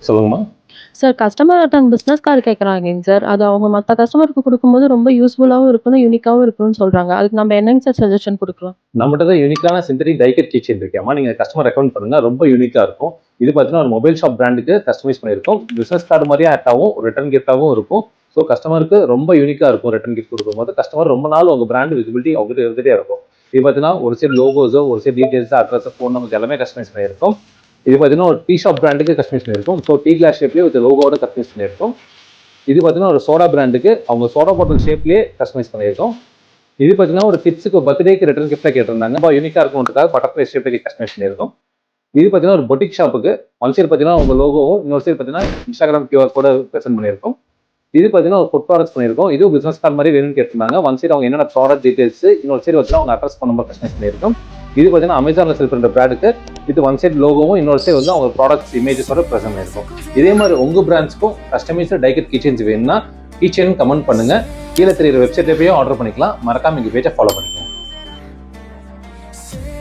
சொல்லுங்கம்மா. Sir customer ஒருத்தவங்க business card கேட்குறாங்கங்க sir. அது அவங்க மத்த கஸ்டமருக்கு குடுக்கும்போது ரொம்ப யூஸ்ஃபுல்லாவும் இருக்கணும், யூனிக்காவும் இருக்கணும்னு சொல்றாங்க. அதுக்கு நம்ம என்னங்க சார் சஜஷன் குடுக்கலாம்? நம்மகிட்ட தான் யூனிக்கான synthetic die cut key chain இருக்கும்மா. நீங்க கஸ்டமர் ரெக்கமெண்ட் பண்ணுங்க. ரொம்ப யூனிக்கா இருக்கும். இது பார்த்தீங்கன்னா, ஒரு மொபைல் ஷாப் பிராண்டுக்கு கஸ்டமைஸ் பண்ணியிருக்கோம். பிசினஸ் கார்டு மாரியே ஆக்ட் ஆகும். ரிட்டர்ன் கிஃப்ட்டாவும் இருக்கும். ஸோ கஸ்டமருக்கு ரொம்ப யூனிக்கா இருக்கும். ரிட்டர்ன் கிஃப்ட் குடுக்கும்போது கஸ்டமர் ரொம்ப நாள் உங்க பிராண்ட் விசிபிலிட்டி அவங்ககிட்ட இருந்துட்டே இருக்கும். இது பார்த்தீங்கன்னா, ஒரு சைடு லோகோஸோ, ஒரு side details, address, phone number எல்லாமே கஸ்டமைஸ் பண்ணியிருக்கோம். இது பார்த்தீங்கன்னா, ஒரு டீ ஷாப் பிராண்டுக்கு கஸ்டமைஸ் பண்ணியிருக்கோம். ஸோ டீ கிளாஸ் ஷேப்லயே வித் லோகோவோட கஸ்டமைஸ் பண்ணியிருக்கோம். இது பார்த்தீங்கன்னா, ஒரு சோடா பிராண்டுக்கு அவங்க சோடா பாட்டில் ஷேப்லயே கஸ்டமைஸ் பண்ணியிருக்கோம். இது பார்த்தீங்கன்னா, ஒரு கிட்ஸுக்கு பர்த்டேக்கு ரிட்டர்ன் கிஃப்ட்டா கேட்டிருந்தாங்க. ரொம்ப யூனிக்கா இருக்கும்ன்றதுக்காக பட்டர்ஃப்ளை ஷேப்ல கஸ்டமைஸ் பண்ணியிருக்கோம். இது பார்த்தீங்கன்னா, ஒரு பொட்டிக் ஷாப்புக்கு ஒன் சைடு பார்த்தீங்கன்னா, உங்க லோகோவும், இன்னொரு சைடு பார்த்தீங்கன்னா, இன்ஸ்டாகிராம் கியூஆர் கோட பிரசன்ட் பண்ணியிருக்கோம். இது பார்த்தீங்கன்னா, ஒரு ஃபுட் ப்ராடக்ட்ஸ் பண்ணியிருக்கோம். இதுவும் பிசினஸ் கார்டு மாதிரி வேணும்னு கேட்டிருந்தாங்க. ஒன் சைடு அவங்க என்னென்ன ப்ராடக்ட் டீடைல்ஸ், இன்னொரு சைடு பார்த்தீங்கன்னா, அவங்க அட்ரஸ், ஃபோன் நம்பர் கஸ்டமைஸ் பண்ணியிருக்கோம். இது பார்த்தீங்கன்னா, அமேசான்ல செல் பண்ற பிராண்டுக்கு இது ஒன் சைடு லோகோவும், இன்னொரு சைடு வந்து அவங்க ப்ராடக்ட்ஸ் இமேஜஸோட பிரசன்ட் பண்ணியிருக்கோம். இதே மாதிரி உங்க பிராண்ட்ஸ்க்கும் customised die cut key chains வேணும்னா கீ செயின் கமெண்ட் பண்ணுங்க. கீழே தெரியுற வெப்சைட்ல போய் ஆர்டர் பண்ணிக்கலாம். மறக்காம எங்க பேஜை ஃபாலோ பண்ணிக்கோங்க.